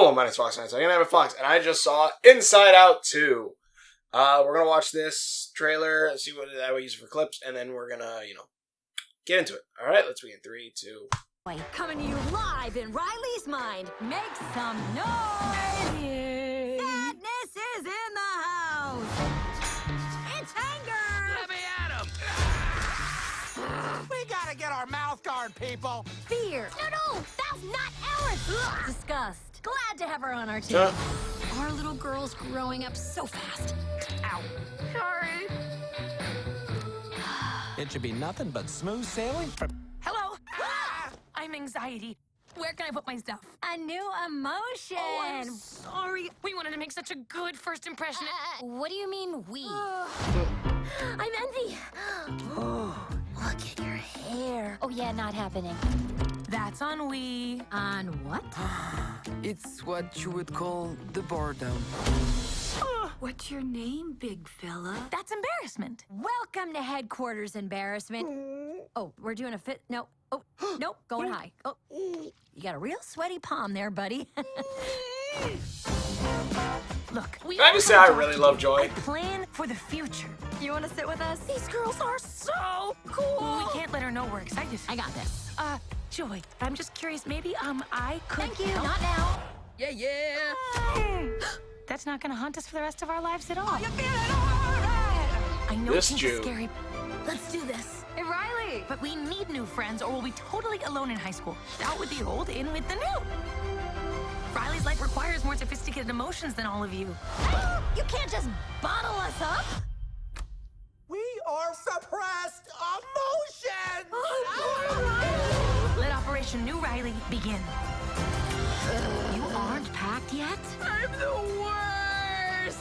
Hello, my name is Fox Nights. I'm gonna have a Fox, and I just saw Inside Out 2. We're gonna watch this trailer and see what that we use for clips, and then we're gonna, get into it. All right, let's begin. 3, 2. Coming to you live in Riley's mind. Make some noise! Sadness is in the house. It's anger. Let me at him. We gotta get our mouth guard, people. Fear. No, that's not ours. Disgust. Glad to have her on our team. Our little girl's growing up so fast. Ow. Sorry. It should be nothing but smooth sailing. Hello? I'm anxiety. Where can I put my stuff? A new emotion. Oh, I'm sorry. We wanted to make such a good first impression. What do you mean, we? I'm Envy. Look at your hair. Oh, yeah, not happening. That's on we. On what? It's what you would call the boredom. What's your name, big fella? That's embarrassment. Welcome to headquarters, embarrassment. Oh, we're doing a fit. No. Oh, nope, going high. Oh, you got a real sweaty palm there, buddy. Look, we Can I just say I really love Joy? plan for the future. You want to sit with us? These girls are so cool. We can't let her know we're excited. I got this. Joy, I'm just curious. Maybe I could. Thank you. help. Not now. Yeah. That's not gonna haunt us for the rest of our lives at all. I know This it seems Jew. scary, Let's do this. Hey, Riley! But we need new friends or we'll be totally alone in high school. Out with the old, in with the new. Riley's life requires more sophisticated emotions than all of you. You can't just bottle us up. We are suppressed emotions. Let Operation New Riley begin. You aren't packed yet? I'm the worst!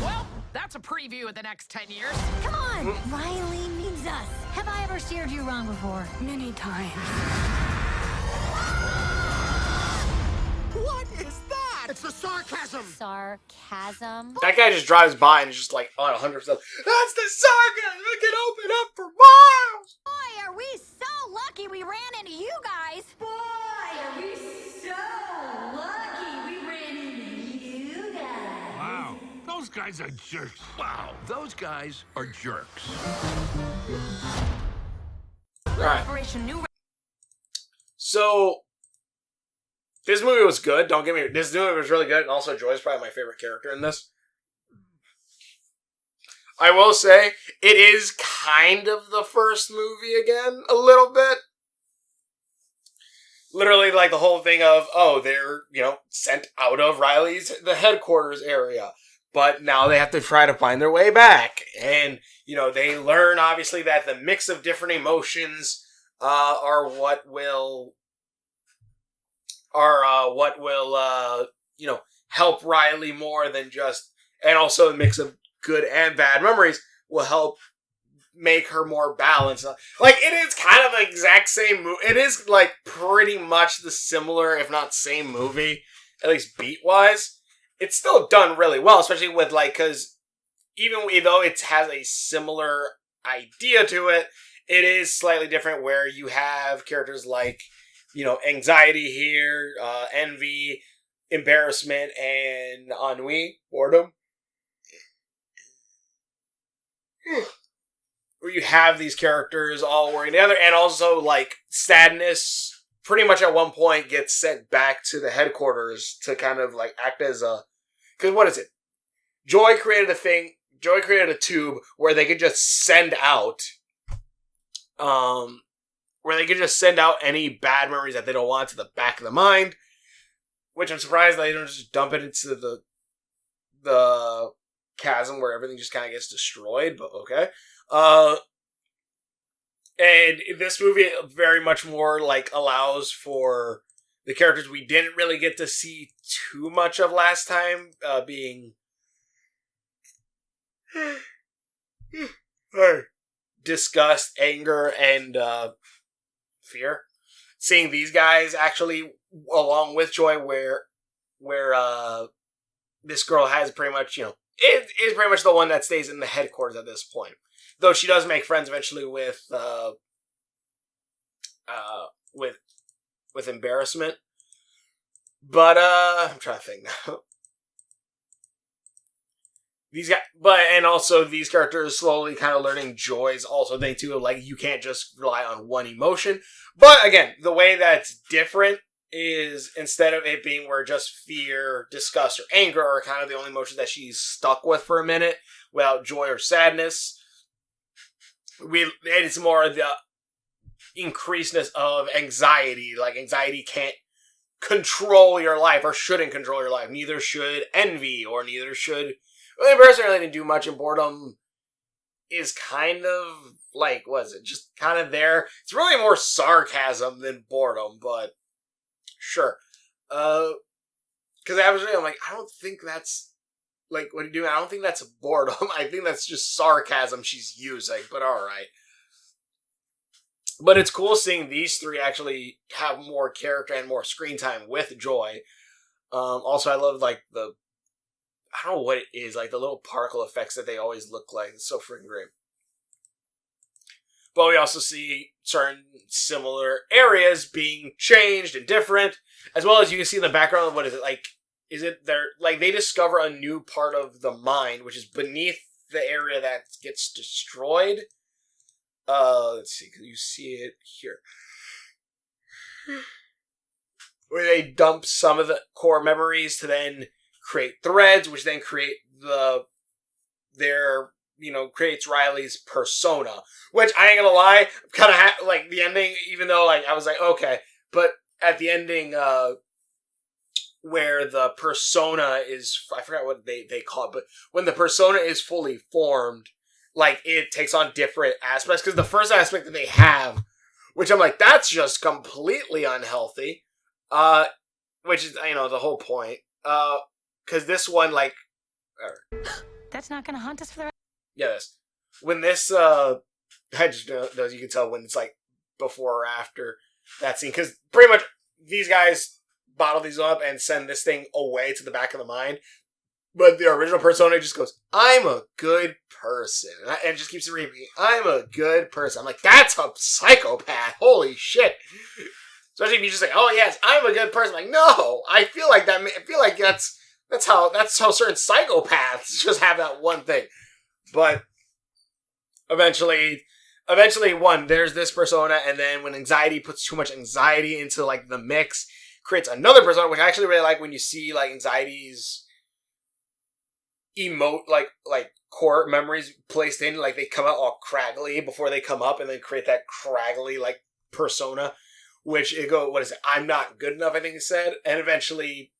Well, that's a preview of the next 10 years. Come on. Riley needs us. Have I ever steered you wrong before? Many times. What is that? It's the sarcasm. Sarcasm? That guy just drives by and is just like on 100%. That's the sarcasm. We can open up for miles. Boy, are we so lucky we ran into you guys. Boy, are we so lucky we ran into you guys. Wow, those guys are jerks. Wow, those guys are jerks. All right. Operation New So, this movie was good. Don't get me. This movie was really good, and also Joy's probably my favorite character in this. I will say it is kind of the first movie again, a little bit. Literally, like the whole thing of they're sent out of the headquarters area, but now they have to try to find their way back, and they learn obviously that the mix of different emotions are what will help Riley more than just, and also the mix of good and bad memories will help make her more balanced. Like, it is kind of the exact same movie. It is like pretty much the similar, if not same movie, at least beat wise. It's still done really well, especially with because even though it has a similar idea to it, it is slightly different where you have characters like anxiety here, envy, embarrassment, and ennui, boredom. Where you have these characters all working together, and also like sadness pretty much at one point gets sent back to the headquarters to kind of like act as because what is it? Joy created a tube where they could just send out any bad memories that they don't want to the back of the mind, which I'm surprised they don't just dump it into the chasm where everything just kind of gets destroyed, but okay. And this movie very much more like allows for the characters we didn't really get to see too much of last time, being disgust, anger, and fear. Seeing these guys actually along with Joy, where this girl has pretty much it is pretty much the one that stays in the headquarters at this point. Though she does make friends eventually with embarrassment, But I'm trying to think now. These guys, and also these characters slowly kind of learning Joy's also thing too. Like, you can't just rely on one emotion. But again, the way that's different is instead of it being where just fear, disgust, or anger are kind of the only emotions that she's stuck with for a minute, without joy or sadness, it's more the increasedness of anxiety. Like, anxiety can't control your life, or shouldn't control your life. Neither should envy, or neither should... Well, embarrassment really didn't do much, and boredom is kind of, like, what is it? Just kind of there. It's really more sarcasm than boredom, but sure. Because I was really, I'm like, I don't think that's, like, what are you doing? I don't think that's boredom. I think that's just sarcasm she's using, but alright. But it's cool seeing these three actually have more character and more screen time with Joy. Also, I love, like, I don't know what it is, like the little particle effects that they always look like. It's so freaking great. But we also see certain similar areas being changed and different, as well as you can see in the background, what is it, like, is it there, like, they discover a new part of the mind, which is beneath the area that gets destroyed. Let's see, because you see it here. Where they dump some of the core memories to then create threads, which then create creates Riley's persona. Which, I ain't gonna lie, kind of like the ending, even though, like, I was like, okay, but at the ending, where the persona is, I forgot what they call it, but when the persona is fully formed, like, it takes on different aspects, because the first aspect that they have, which I'm like, that's just completely unhealthy, which is, the whole point, because this one, like... That's not gonna haunt us for the rest. Yeah, this. When this, I just know, you can tell when it's, like, before or after that scene. Because pretty much these guys bottle these up and send this thing away to the back of the mind. But the original persona just goes, I'm a good person. And just keeps repeating, I'm a good person. I'm like, that's a psychopath. Holy shit. Especially if you just say, oh, yes, I'm a good person. I'm like, no, I feel like that's how certain psychopaths just have that one thing. But eventually, there's this persona, and then when anxiety puts too much anxiety into, like, the mix, creates another persona, which I actually really like when you see, like, anxiety's like core memories placed in, like, they come out all craggly before they come up, and then create that craggly, like, persona, which I'm not good enough, I think it said, and eventually...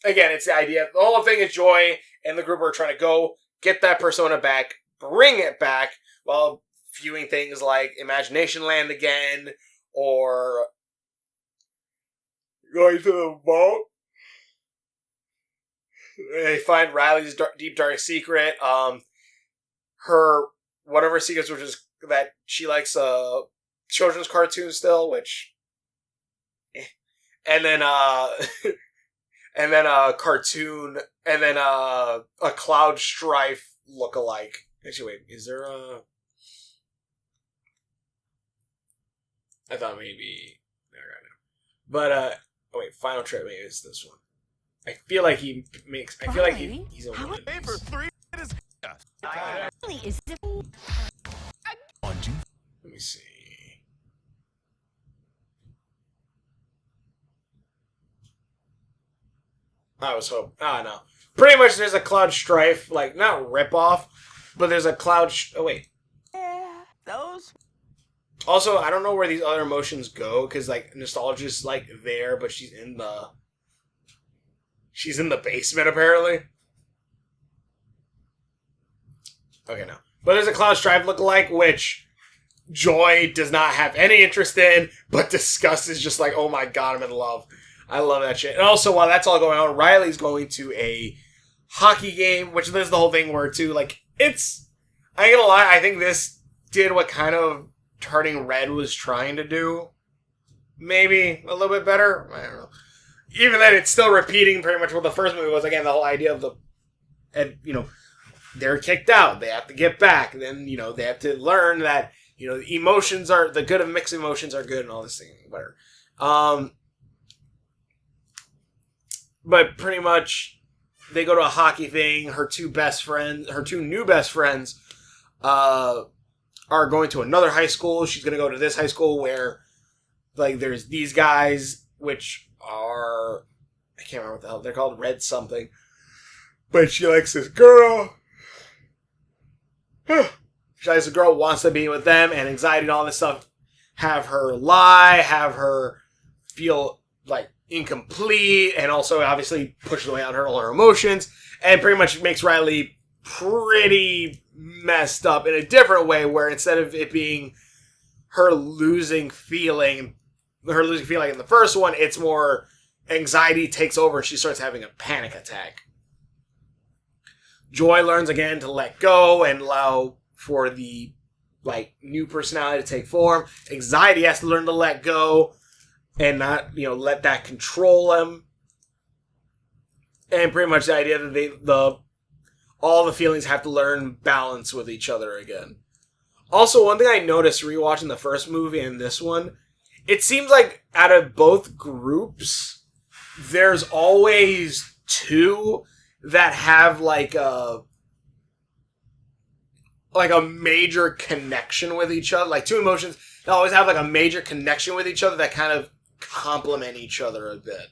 Again, it's the idea. The whole thing is Joy and the group are trying to go get that persona back, bring it back, while viewing things like Imagination Land again, or going to the vault. They find Riley's deep dark secret. One of her secrets, which is that she likes children's cartoons still, which, and then and then a cartoon, and then a Cloud Strife lookalike. Actually, wait, is there a... I thought maybe... I got it. But, oh wait, Final Trip, maybe it's this one. I feel like he's in one of these. Really is it? Let me see. I was hoping. No. Pretty much there's a Cloud Strife, like, not rip-off, but there's a Cloud... oh, wait. Yeah, those. Also, I don't know where these other emotions go, because, like, nostalgia's, like, there, but she's in the basement, apparently. Okay, no. But there's a Cloud Strife lookalike, which Joy does not have any interest in, but Disgust is just like, oh my god, I'm in love. I love that shit. And also, while that's all going on, Riley's going to a hockey game, which there's the whole thing where, too, like, it's... I ain't gonna lie, I think this did what kind of Turning Red was trying to do. Maybe a little bit better? I don't know. Even then, it's still repeating pretty much what the first movie was. Again, the whole idea of they're kicked out. They have to get back. Then, they have to learn that, emotions are... The good of mixed emotions are good and all this thing. Whatever. but pretty much they go to a hockey thing. Her two new best friends, are going to another high school. She's going to go to this high school where, like, there's these guys, which are, I can't remember what the hell they're called, Red something. But she likes this girl. She likes the girl, wants to be with them, and anxiety and all this stuff have her lie, have her feel like incomplete, and also obviously pushes away on her all her emotions, and pretty much makes Riley pretty messed up in a different way, where instead of it being her losing feeling in the first one, it's more anxiety takes over and she starts having a panic attack. Joy learns again to let go and allow for the new personality to take form. Anxiety has to learn to let go and not, let that control him. And pretty much the idea that all the feelings have to learn balance with each other again. Also, one thing I noticed rewatching the first movie and this one, it seems like out of both groups, there's always two that have like a major connection with each other. Like two emotions that always have like a major connection with each other that kind of complement each other a bit.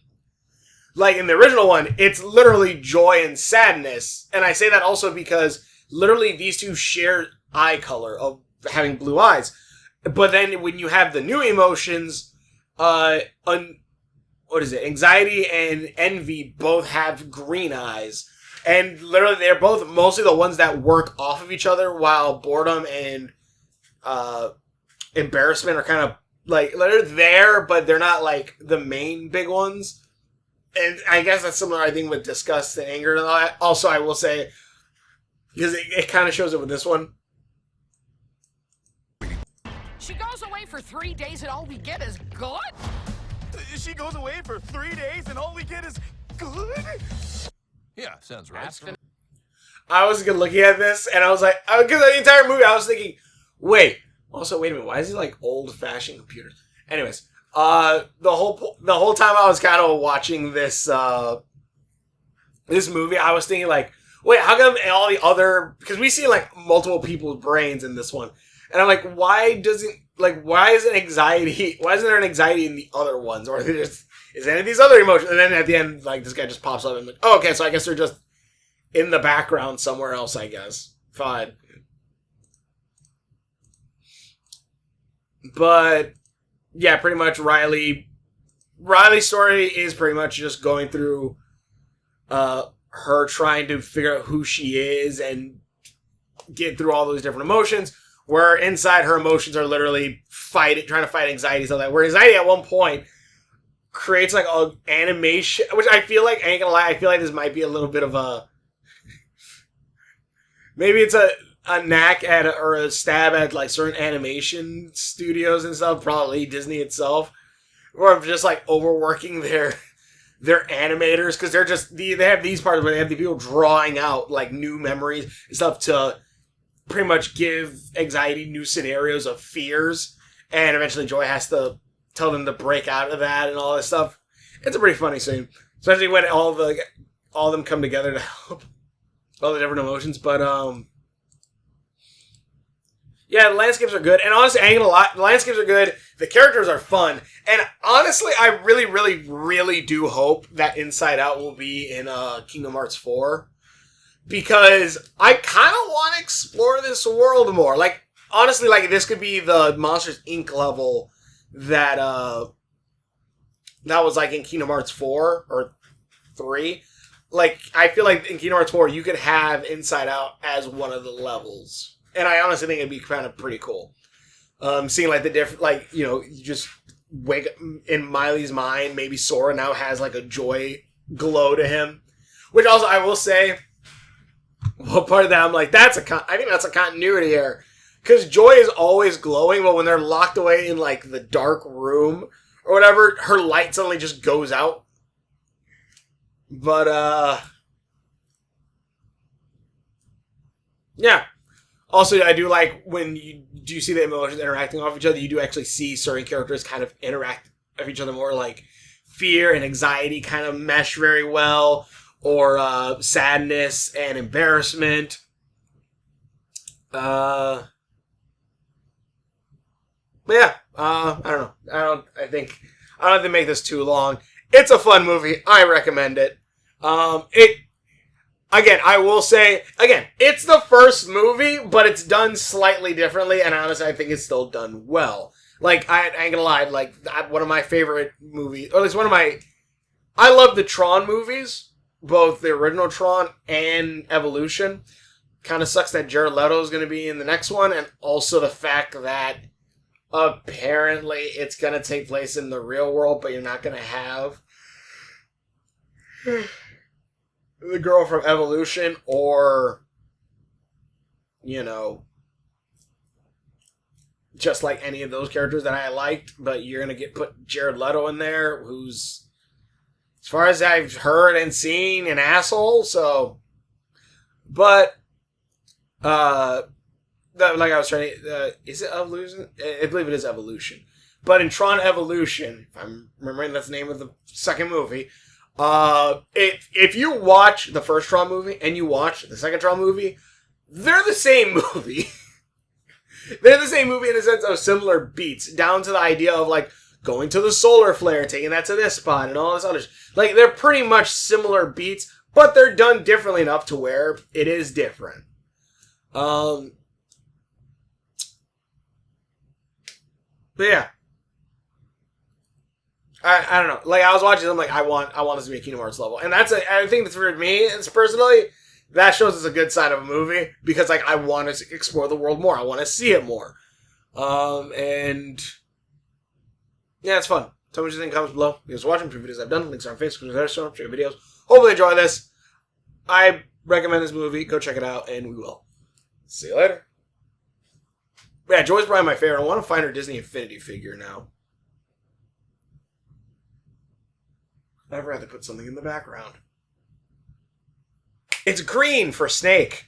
Like in the original one, it's literally joy and sadness. And I say that also because literally these two share eye color of having blue eyes. But then when you have the new emotions, anxiety and envy both have green eyes. And literally they're both mostly the ones that work off of each other, while boredom and embarrassment are kind of like, they're there, but they're not like the main big ones. And I guess that's similar, I think, with disgust and anger and all that. Also, I will say, because it kind of shows it with this one. She goes away for 3 days and all we get is good? She goes away for 3 days and all we get is good? Yeah, sounds right. I was looking at this, and I was like, because the entire movie, I was thinking, wait a minute, why is he like old-fashioned computers? Anyways, the whole time I was kind of watching this this movie, I was thinking like, wait, how come all the other, because we see like multiple people's brains in this one, and I'm like, why isn't there an anxiety in the other ones, or is any of these other emotions? And then at the end, like, this guy just pops up and I'm like, oh, okay, so I guess they're just in the background somewhere else, I guess. Fine. But yeah, pretty much Riley's story is pretty much just going through her trying to figure out who she is and get through all those different emotions, where inside her emotions are literally trying to fight anxiety, so that where anxiety at one point creates like an animation, which I feel like, I ain't gonna lie, I feel like this might be a little bit of a, maybe it's a knack at or a stab at like certain animation studios and stuff, probably Disney itself, or just like overworking their animators, because they have these parts where they have the people drawing out like new memories and stuff to pretty much give anxiety new scenarios of fears, and eventually Joy has to tell them to break out of that and all this stuff. It's a pretty funny scene, especially when all of them come together to help all the different emotions. But yeah, the landscapes are good, and honestly, I ain't gonna lie, the landscapes are good. The characters are fun, and honestly, I really, really, really do hope that Inside Out will be in Kingdom Hearts 4. Because I kind of want to explore this world more. Like, honestly, like, this could be the Monsters, Inc. level that was, like, in Kingdom Hearts 4 or 3. Like, I feel like in Kingdom Hearts 4, you could have Inside Out as one of the levels. And I honestly think it'd be kind of pretty cool. Seeing, like, the different, like, you just wake up in Miley's mind, maybe Sora now has, like, a joy glow to him. Which also, I will say, well, part of that, I'm like, I think that's a continuity error. Because Joy is always glowing, but when they're locked away in, like, the dark room or whatever, her light suddenly just goes out. But, yeah. Also, I do like when you do see the emotions interacting off each other, you do actually see certain characters kind of interact with each other more, like, fear and anxiety kind of mesh very well, or sadness and embarrassment. But yeah, I don't know. I don't have to make this too long. It's a fun movie. I recommend it. Again, I will say, it's the first movie, but it's done slightly differently, and honestly, I think it's still done well. Like, I ain't gonna lie, like, one of my favorite movies, or at least I love the Tron movies, both the original Tron and Evolution. Kind of sucks that Jared Leto is gonna be in the next one, and also the fact that apparently it's gonna take place in the real world, but you're not gonna have the girl from Evolution, or, just like any of those characters that I liked, but you're going to put Jared Leto in there, who's, as far as I've heard and seen, an asshole, so, but, like I was trying to, is it Evolution? I believe it is Evolution. But in Tron Evolution, if I'm remembering that's the name of the second movie, if you watch the first Tron movie and you watch the second Tron movie, they're the same movie. They're the same movie in the sense of similar beats, down to the idea of like going to the solar flare, taking that to this spot, and all this other. Like, they're pretty much similar beats, but they're done differently enough to where it is different. But yeah. I don't know. Like, I was watching, I'm like, I want this to be a Kingdom Hearts level. And I think that's for me, it's personally, that shows it's a good sign of a movie, because, like, I want to explore the world more. I want to see it more. And, yeah, it's fun. Tell me what you think in the comments below. You guys are watching videos I've done. Links are on Facebook, Twitter, share videos. Hopefully enjoy this. I recommend this movie. Go check it out, and we will. See you later. Yeah, Joy's probably my favorite. I want to find her Disney Infinity figure now. I'd rather put something in the background. It's green for Snake.